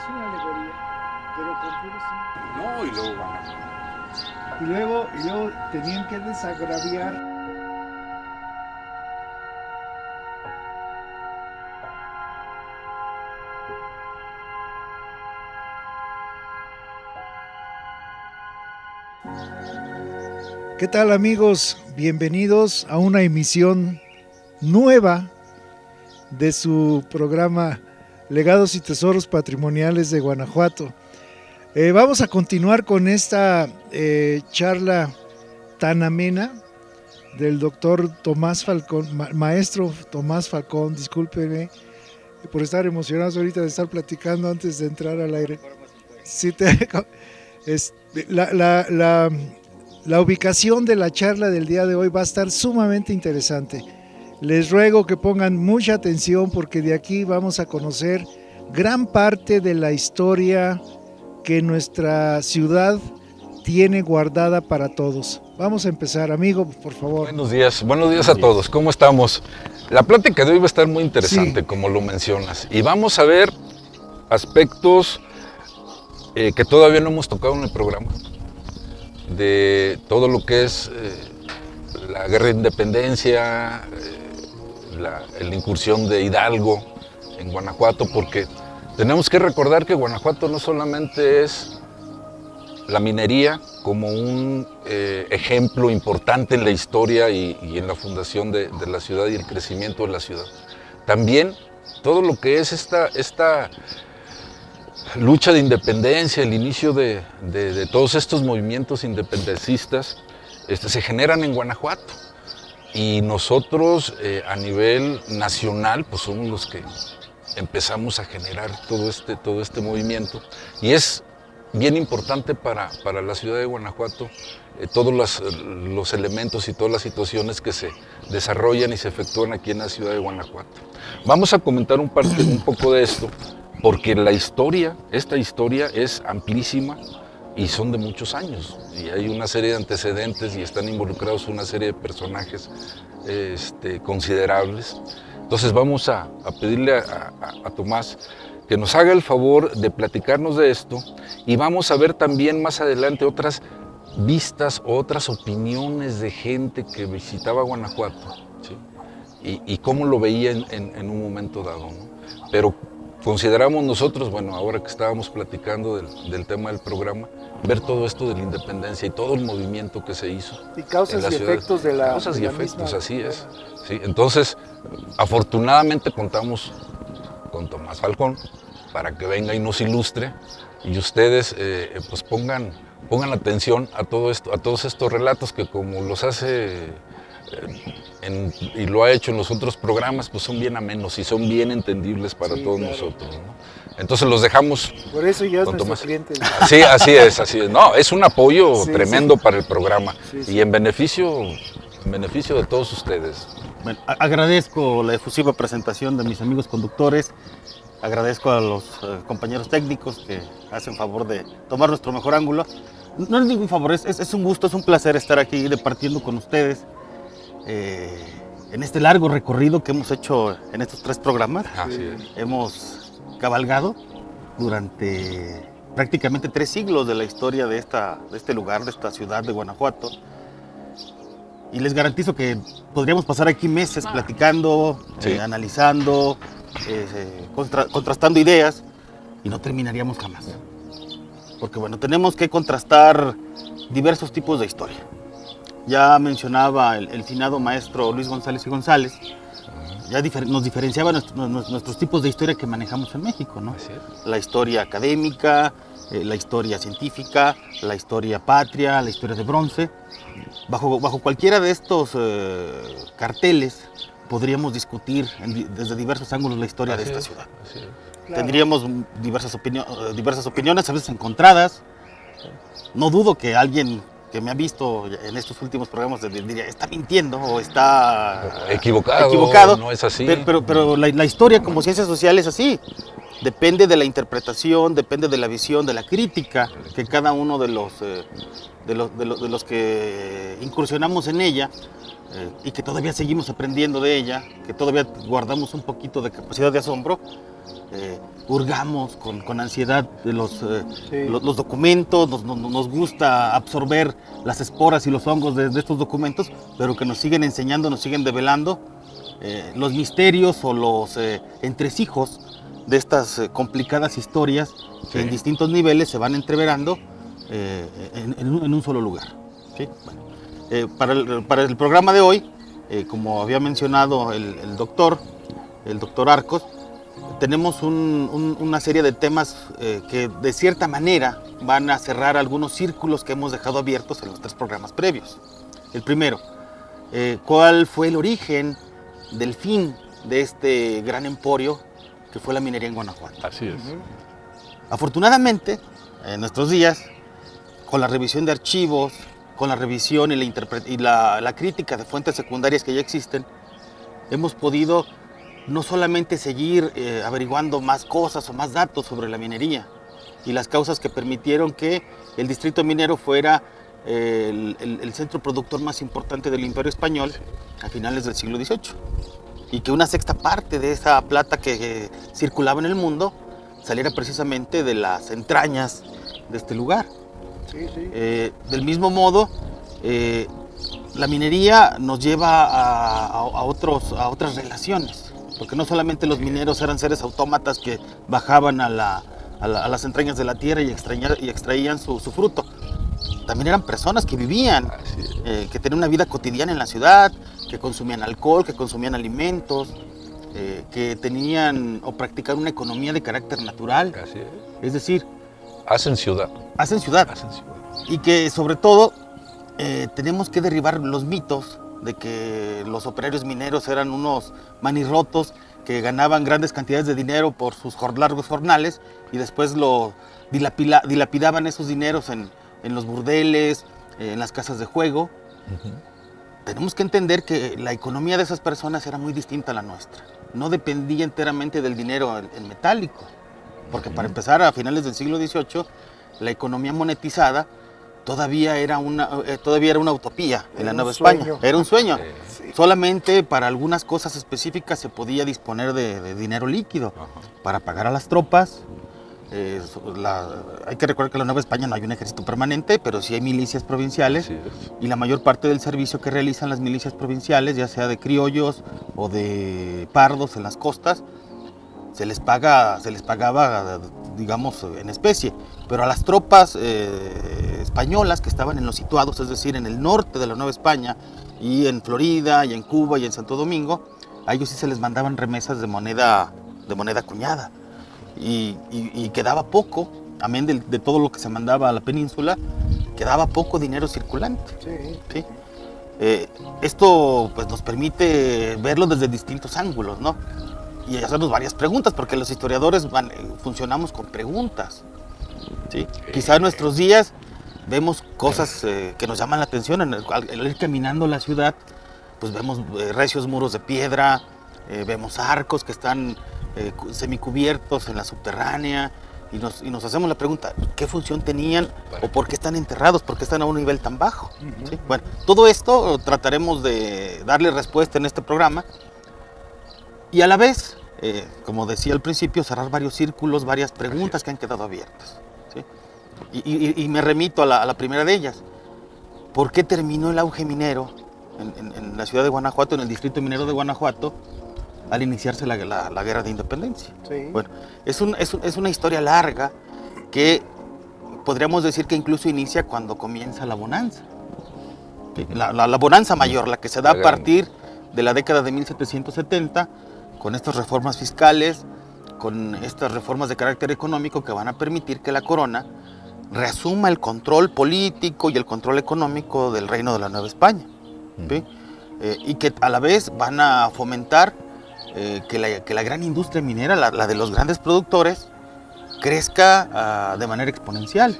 una alegoría, pero con puros No, y luego y luego tenían que desagraviar. ¿Qué tal, amigos? Bienvenidos a una emisión nueva de su programa Legados y Tesoros Patrimoniales de Guanajuato. Vamos a continuar con esta charla tan amena del doctor Tomás Falcón, maestro Tomás Falcón. Discúlpeme por estar emocionados ahorita de estar platicando antes de entrar al aire. Sí, la ubicación de la charla del día de hoy va a estar sumamente interesante. Les ruego que pongan mucha atención porque de aquí vamos a conocer gran parte de la historia que nuestra ciudad tiene guardada para todos. Vamos a empezar, amigo, por favor. buenos días a todos, ¿cómo estamos? La plática de hoy va a estar muy interesante, sí, como lo mencionas, y vamos a ver aspectos que todavía no hemos tocado en el programa, de todo lo que es la guerra de independencia, la incursión de Hidalgo en Guanajuato, porque tenemos que recordar que Guanajuato no solamente es la minería como un ejemplo importante en la historia y en la fundación de la ciudad y el crecimiento de la ciudad. También todo lo que es esta lucha de independencia, el inicio de todos estos movimientos independencistas se generan en Guanajuato. Y nosotros a nivel nacional pues somos los que empezamos a generar todo este movimiento, y es bien importante para la ciudad de Guanajuato todos los elementos y todas las situaciones que se desarrollan y se efectúan aquí en la ciudad de Guanajuato. Vamos a comentar un poco de esto, porque esta historia es amplísima y son de muchos años, y hay una serie de antecedentes y están involucrados una serie de personajes considerables. Entonces vamos a pedirle a Tomás que nos haga el favor de platicarnos de esto, y vamos a ver también más adelante otras vistas o otras opiniones de gente que visitaba Guanajuato, ¿sí? y cómo lo veía en un momento dado, ¿no? Pero consideramos nosotros, bueno, ahora que estábamos platicando del tema del programa, ver todo esto de la independencia y todo el movimiento que se hizo. Y causas y efectos de la Causas y la efectos, misma, así es. ¿Sí? Entonces, afortunadamente contamos con Tomás Falcón para que venga y nos ilustre, y ustedes pues pongan atención a todo esto, a todos estos relatos que, como los hace y lo ha hecho en los otros programas, pues son bien amenos y son bien entendibles para todos nosotros, ¿no? Entonces los dejamos. Por eso ya es con nuestro Tomás. cliente. Sí, así es. No, es un apoyo tremendo para el programa, y en beneficio de todos ustedes. Bueno, agradezco la efusiva presentación de mis amigos conductores, agradezco a los compañeros técnicos que hacen favor de tomar nuestro mejor ángulo. No les digo un favor, es un gusto, es un placer estar aquí departiendo con ustedes en este largo recorrido que hemos hecho en estos 3 programas. Así es. Hemos cabalgado durante prácticamente 3 siglos de la historia de este lugar, de esta ciudad de Guanajuato. Y les garantizo que podríamos pasar aquí meses platicando, analizando, contrastando ideas, y no terminaríamos jamás. Porque bueno, tenemos que contrastar diversos tipos de historia. Ya mencionaba el finado maestro Luis González y González, ya nos diferenciaba nuestros tipos de historia que manejamos en México, ¿no? La historia académica, la historia científica, la historia patria, la historia de bronce. Bajo cualquiera de estos carteles podríamos discutir desde diversos ángulos la historia de esta ciudad. Claro. Tendríamos diversas opiniones, a veces encontradas. No dudo que alguien que me ha visto en estos últimos programas diría, está mintiendo o está equivocado. No es así. Pero la historia como ciencia social es así. Depende de la interpretación, depende de la visión, de la crítica que cada uno de los que incursionamos en ella y que todavía seguimos aprendiendo de ella, que todavía guardamos un poquito de capacidad de asombro, hurgamos con ansiedad de los documentos, nos gusta absorber las esporas y los hongos de estos documentos, pero que nos siguen enseñando, nos siguen develando los misterios o los entresijos de estas complicadas historias que en distintos niveles se van entreverando en un solo lugar. ¿Sí? Bueno, para el programa de hoy, como había mencionado el doctor Arcos, tenemos una serie de temas que de cierta manera van a cerrar algunos círculos que hemos dejado abiertos en los 3 programas previos. El primero, ¿cuál fue el origen del fin de este gran emporio que fue la minería en Guanajuato? Así es. Afortunadamente, en nuestros días, con la revisión de archivos, con la revisión y la crítica de fuentes secundarias que ya existen, hemos podido no solamente seguir averiguando más cosas o más datos sobre la minería y las causas que permitieron que el distrito minero fuera el centro productor más importante del Imperio Español a finales del siglo XVIII, y que una sexta parte de esa plata que circulaba en el mundo saliera precisamente de las entrañas de este lugar. Sí, sí. Del mismo modo, la minería nos lleva a otras relaciones, porque no solamente los mineros eran seres autómatas que bajaban a las entrañas de la tierra y extraían su fruto. También eran personas que vivían, que tenían una vida cotidiana en la ciudad, que consumían alcohol, que consumían alimentos, que tenían o practicaban una economía de carácter natural. Así es. Es decir, Hacen ciudad. hacen ciudad. Y que sobre todo tenemos que derribar los mitos de que los operarios mineros eran unos manirrotos que ganaban grandes cantidades de dinero por sus largos jornales y después lo dilapidaban esos dineros en los burdeles, en las casas de juego. Tenemos que entender que la economía de esas personas era muy distinta a la nuestra. No dependía enteramente del dinero en metálico, porque para empezar, a finales del siglo XVIII, la economía monetizada todavía era una utopía en la Nueva España. Era un sueño. Sí. Solamente para algunas cosas específicas se podía disponer de dinero líquido. Para pagar a las tropas. Hay que recordar que en la Nueva España no hay un ejército permanente, pero sí hay milicias provinciales. Así es. Y la mayor parte del servicio que realizan las milicias provinciales, ya sea de criollos o de pardos en las costas, se les pagaba, digamos, en especie. Pero a las tropas españolas que estaban en los situados, es decir, en el norte de la Nueva España, y en Florida, y en Cuba, y en Santo Domingo, a ellos sí se les mandaban remesas de moneda acuñada. Y quedaba poco, amén de todo lo que se mandaba a la península, quedaba poco dinero circulante. Sí. ¿Sí? Esto pues, nos permite verlo desde distintos ángulos, ¿no? Y hacernos varias preguntas, porque los historiadores funcionamos con preguntas. ¿Sí? Quizá en nuestros días vemos cosas que nos llaman la atención. Al ir caminando la ciudad, pues vemos recios muros de piedra, vemos arcos que están semicubiertos en la subterránea, y nos hacemos la pregunta, ¿qué función tenían o por qué están enterrados, por qué están a un nivel tan bajo? ¿Sí? Bueno, todo esto trataremos de darle respuesta en este programa, y a la vez, como decía al principio, cerrar varios círculos, varias preguntas que han quedado abiertas. ¿Sí? Y me remito a la primera de ellas. ¿Por qué terminó el auge minero en la ciudad de Guanajuato, en el distrito minero de Guanajuato, al iniciarse la guerra de independencia? Sí. Bueno, es una historia larga que podríamos decir que incluso inicia cuando comienza la bonanza. ¿Sí? La bonanza mayor, la que se da a partir de la década de 1770, con estas reformas fiscales, con estas reformas de carácter económico que van a permitir que la corona reasuma el control político y el control económico del reino de la Nueva España. ¿Sí? Y que a la vez van a fomentar que la gran industria minera, la de los grandes productores, crezca de manera exponencial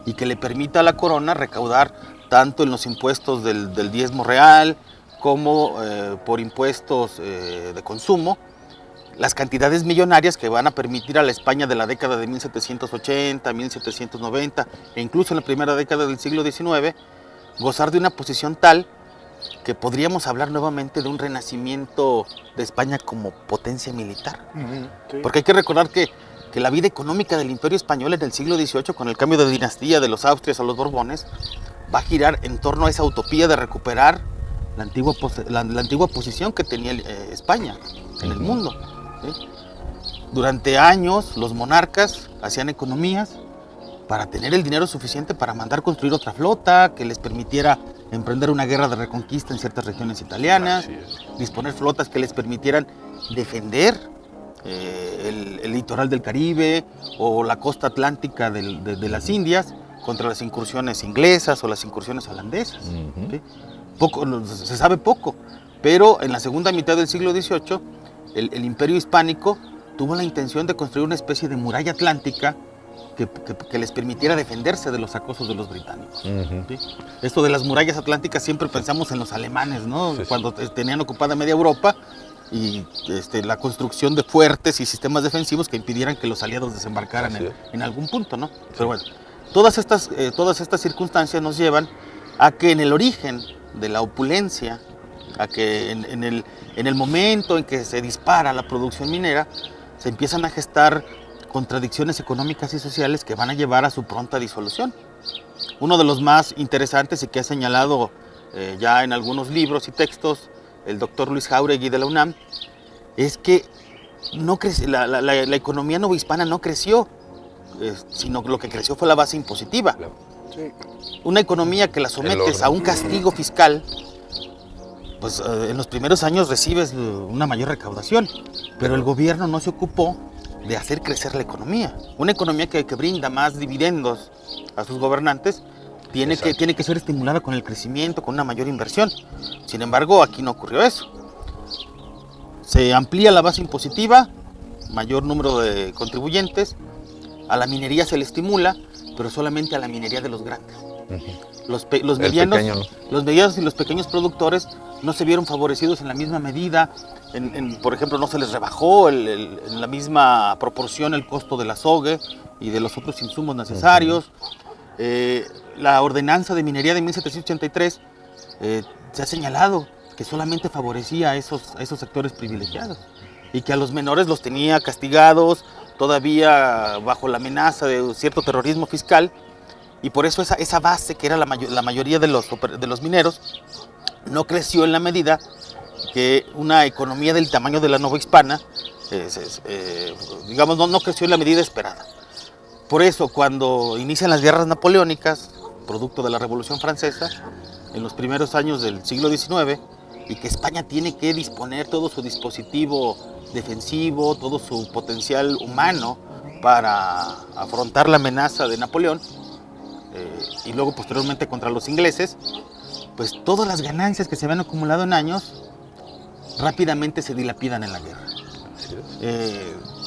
y que le permita a la corona recaudar tanto en los impuestos del diezmo real como por impuestos de consumo, las cantidades millonarias que van a permitir a la España de la década de 1780, 1790 e incluso en la primera década del siglo XIX gozar de una posición tal que podríamos hablar nuevamente de un renacimiento de España como potencia militar. Sí. Porque hay que recordar que la vida económica del Imperio Español en el siglo XVIII, con el cambio de dinastía de los Austrias a los Borbones, va a girar en torno a esa utopía de recuperar la antigua posición que tenía España en el mundo. ¿Sí? Durante años los monarcas hacían economías para tener el dinero suficiente para mandar construir otra flota que les permitiera emprender una guerra de reconquista en ciertas regiones italianas, disponer flotas que les permitieran defender el litoral del Caribe o la costa atlántica de las Indias contra las incursiones inglesas o las incursiones holandesas. ¿Sí? Se sabe poco, pero en la segunda mitad del siglo XVIII el Imperio Hispánico tuvo la intención de construir una especie de muralla atlántica que les permitiera defenderse de los acosos de los británicos. ¿Sí? Esto de las murallas atlánticas siempre pensamos en los alemanes, ¿no? Sí. Cuando tenían ocupada media Europa y la construcción de fuertes y sistemas defensivos que impidieran que los aliados desembarcaran en algún punto, ¿no? Pero bueno, todas estas circunstancias nos llevan a que en el origen de la opulencia, a que en el momento en que se dispara la producción minera, se empiezan a gestar contradicciones económicas y sociales que van a llevar a su pronta disolución. Uno de los más interesantes y que ha señalado ya en algunos libros y textos el doctor Luis Jáuregui de la UNAM es que la economía novohispana no creció, sino lo que creció fue la base impositiva. Sí. Una economía que la sometes a un castigo fiscal, pues en los primeros años recibes una mayor recaudación, pero el gobierno no se ocupó de hacer crecer la economía. Una economía que brinda más dividendos a sus gobernantes tiene que ser estimulada con el crecimiento, con una mayor inversión. Sin embargo, aquí no ocurrió eso. Se amplía la base impositiva, mayor número de contribuyentes, a la minería se le estimula, pero solamente a la minería de los grandes. Los medianos y los pequeños productores no se vieron favorecidos en la misma medida. Por ejemplo, no se les rebajó en la misma proporción el costo del azogue y de los otros insumos necesarios. La ordenanza de minería de 1783 se ha señalado que solamente favorecía a esos sectores privilegiados y que a los menores los tenía castigados todavía bajo la amenaza de cierto terrorismo fiscal, y por eso esa base que era la mayoría de los mineros no creció en la medida que una economía del tamaño de la novohispana digamos no creció en la medida esperada. Por eso cuando inician las guerras napoleónicas, producto de la Revolución Francesa, en los primeros años del siglo XIX, y que España tiene que disponer todo su dispositivo defensivo, todo su potencial humano para afrontar la amenaza de Napoleón, y luego posteriormente contra los ingleses, pues todas las ganancias que se habían acumulado en años rápidamente se dilapidan en la guerra.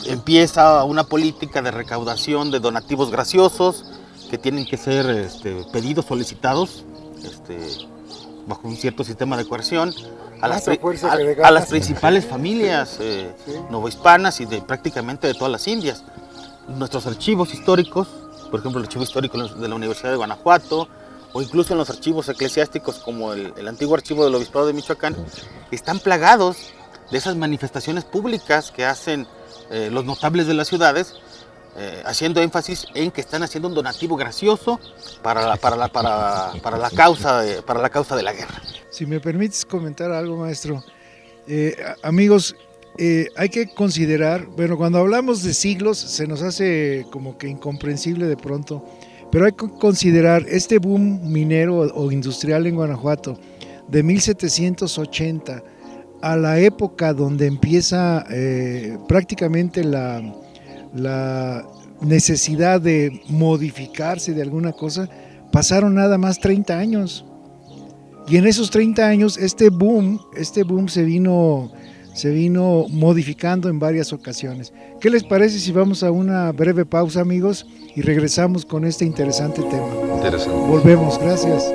Empieza una política de recaudación de donativos graciosos que tienen que ser pedidos, solicitados, bajo un cierto sistema de coerción, a las principales familias novohispanas y prácticamente de todas las Indias. Nuestros archivos históricos, por ejemplo el archivo histórico de la Universidad de Guanajuato, o incluso en los archivos eclesiásticos como el antiguo archivo del Obispado de Michoacán, están plagados de esas manifestaciones públicas que hacen los notables de las ciudades, haciendo énfasis en que están haciendo un donativo gracioso para la causa de la guerra. Si me permites comentar algo, maestro. Amigos, hay que considerar, bueno, cuando hablamos de siglos se nos hace como que incomprensible de pronto, pero hay que considerar este boom minero o industrial en Guanajuato de 1780 a la época donde empieza prácticamente la necesidad de modificarse de alguna cosa. Pasaron nada más 30 años. Y en esos 30 años este boom se vino modificando en varias ocasiones. ¿Qué les parece si vamos a una breve pausa, amigos, y regresamos con este interesante tema? Interesante. Volvemos, gracias.